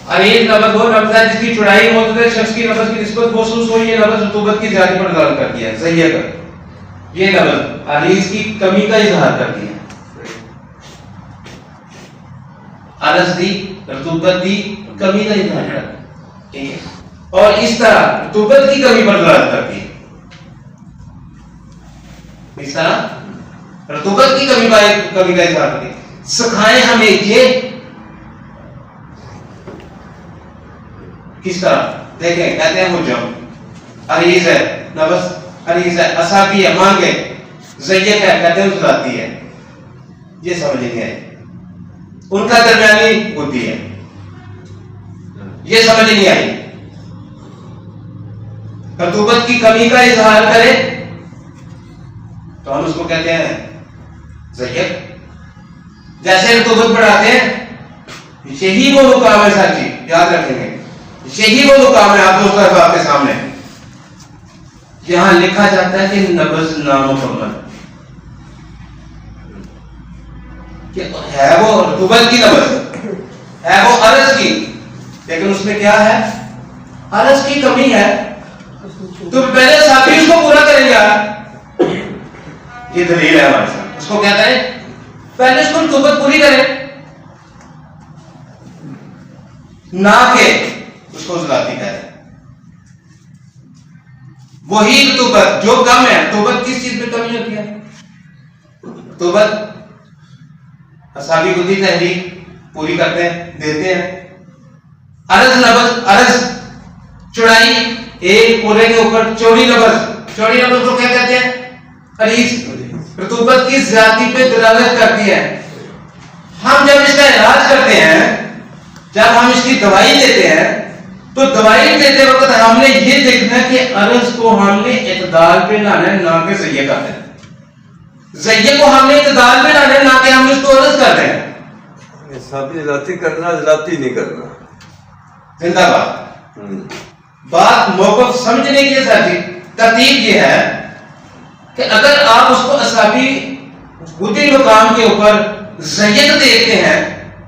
عریض لفظ وہ لفظ ہے جس کی چوڑائی معتدل شخص کی نفس کی نسبت محسوس ہو. یہ لفظ رطوبت کی زیادتی پر دلالت کرتی ہے. صحیح ہے. یہ لفظ عریض کی کمی کا اظہار کرتی ہے. عرض دی رطوبت دی کمی کا اظہار کرتی ہے. ٹھیک ہے. اور اس طرح رطوبت کی کمی پر دلالت کرتی ہے. اس طرح رطوبت کی کمی کا اظہار کرتی ہے. سکھائیں ہمیں یہ کس طرح دیکھیں. کہتے ہیں مجم عریض ہے نفس عریض ہے اصابی ہے مانگے زیت ہے کہتے ہیں ذاتی ہے. یہ سمجھ نہیں آئی. ان کا درمیانی بدھی ہے. یہ سمجھ نہیں آئی. رطوبت کی کمی کا اظہار کرے تو ہم اس کو کہتے ہیں زیت. جیسے رطوبت بڑھاتے ہیں یہی وہ مقام ہے. ساتھی یاد رکھیں گے یہی وہ مقام ہے. آپ دوست آپ کے سامنے یہاں لکھا جاتا ہے کہ نبض نامکمل ہے. وہ رطوبت کی نبض ہے وہ عرض کی لیکن اس میں کیا ہے عرض کی کمی ہے. تو پہلے ساتھی اس کو پورا کریں گے. یہ دلیل ہے ہمارے ساتھ. اس کو کہتا ہے پہلے اس کو رطوبت پوری کریں نہ کہ اس کو ذاتی کہتے ہیں. وہی رطوبت جو کم ہے. رطوبت کس چیز میں کمی ہوتی ہے؟ رطوبت اصابی بدھی تحریک پوری کرتے ہیں دیتے ہیں. عرض نبض عرض چوڑائی ایک پورے کے اوپر چوڑی نبض. چوڑی نبض کو کیا کہتے ہیں؟ عریض. رطوبت کی زیادتی پہ دلالت کرتی ہے. ہم جب اس کا علاج کرتے ہیں جب ہم اس کی دوائی دیتے ہیں تو دوائی دیتے وقت ہم نے یہ دیکھنا ہے کہ عرض کو ہم نے اعتدال پہ لانا ہے نہ کہ زیہ کرتے ہیں. زیہ کو ہم نے اعتدال پہ لانا ہے نہ کہ ہم اس کو عرض کرتے ہیں. سابی ذاتی کرنا ذاتی نہیں کرنا. زندہ بات. بات موقف سمجھنے کی ساتھی ترتیب یہ ہے کہ اگر آپ اس کو اصابی بدھی مقام کے اوپر زیت دیکھتے ہیں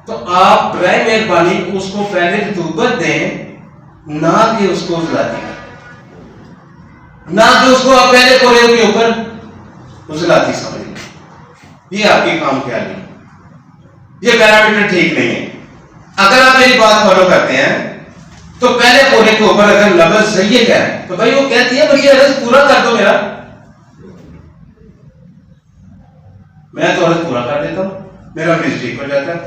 تو آپ برائے مہربانی اس کو پہلے رطوبت دیں نہ کہ اس کو ذاتی نہ کہ اس کو آپ پہلے پورے کے اوپر ذاتی سمجھیں. یہ آپ کی کام کیا نہیں. یہ پیرامیٹر ٹھیک نہیں ہے. اگر آپ میری بات فالو کرتے ہیں تو پہلے پورے کے اوپر اگر لفظ زیت ہے تو بھائی وہ کہتی ہے بھائی عرض پورا کر دو میرا. میں تو عرض پورا کر دیتا ہوں میرا مریض ٹھیک ہو جاتا ہے.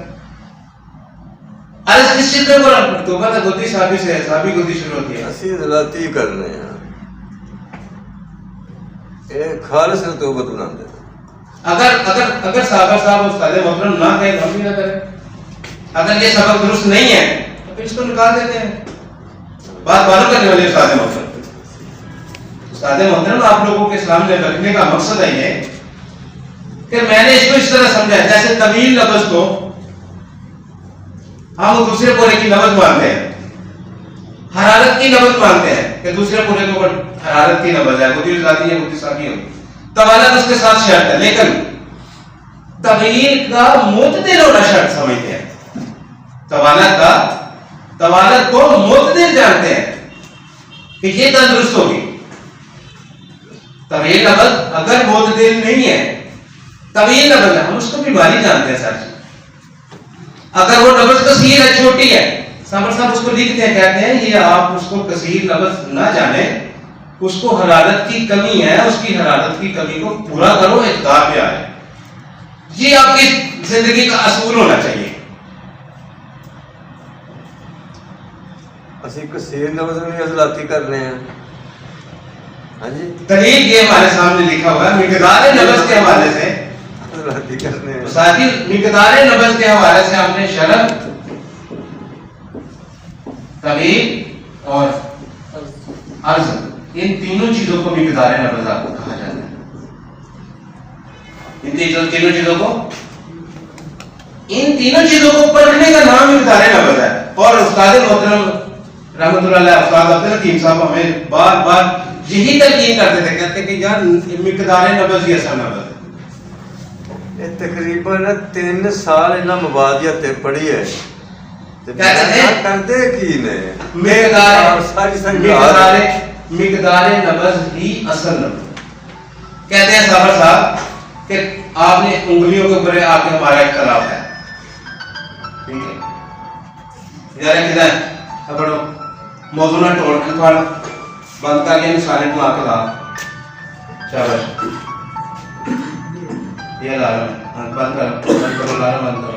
عرض کس چیز میں پورا توبہ تو گدی صحابی سے ہے. صحابی گدی شروع ہوتی ہے. اسی ذاتی کرنے ہیں ایک خالص توبت بنا دے. اگر صاحب استاد محترم نہ کہیں ہم بھی نہ کریں. اگر یہ سبق درست نہیں ہے تو پھر اس کو نکال دیتے ہیں. بات معلوم کرنے والے استاد محترم آپ لوگوں کے سامنے رکھنے کا مقصد ہے یہ کہ میں نے اس کو اس طرح سمجھا ہے جیسے طویل لفظ کو ہم دوسرے پورے کی نبض مانتے ہیں. حرارت کی نبض مانتے ہیں کہ دوسرے پورے کے اوپر حرارت کی نبض ہے. بدھی ذاتی ہے بدھی صافی ہوگی. طوالت اس کے ساتھ شرط ہے لیکن طویل کا معتدل ہونا شرط سمجھتے ہیں. طوالت کو معتدل جانتے ہیں کہ یہ تندرست ہوگی. طویل لفظ اگر معتدل نہیں ہے طویل لفظ ہے ہم اس کو بیماری جانتے ہیں سر. اگر وہ لفظ کثیر ہے چھوٹی ہے سامر صاحب اس کو لکھتے ہیں کہتے ہیں یہ آپ اس کو کثیر لفظ نہ جانیں اس کو حرارت کی کمی ہے اس کی حرارت کی کمی کو پورا کرو اقدار پہ آئے. یہ آپ کی زندگی کا اصول ہونا چاہیے. اسی کثیر لفظ میں ذاتی کرنے ہیں. ہاں جی دلیل یہ ہمارے سامنے لکھا ہوا ہے مقدار نبض کے حوالے سے ذاتی کرنے ہیں. ساتھی مقدار نبض کے حوالے سے ہم نے شرط طویل اور عرض ان تینوں چیزوں کو مقدار نبض آپ کو کہا جاتا ہے. ان تینوں چیزوں کو پرکھنے کا نام مقدار نبض ہے. اور استاد محترم رحمۃ اللہ علیہ استاد عبد الحکیم صاحب ہمیں بار بار یہی تلقین کرتے تھے کہتے کہ یار مقدار نبض ہی اصل نبض ہے. تقریباً 3 سال انہاں مبادیت پڑھی ہے کرتے کی نے مقدار نبض ہی اصل نبض. کہتے ہیں صابر صاحب کہ آپ نے انگلیوں کے اوپر آپ نے ہمارا اختلاف ہے. ٹھیک ہے یار کدھر ہے پڑھو موضوع نہ ٹوڑ کے پڑھ بند کر کے نشانے کو آ کے لا. شاباش یہ لا رہا ہوں بند کرو لا رہا بند کرو.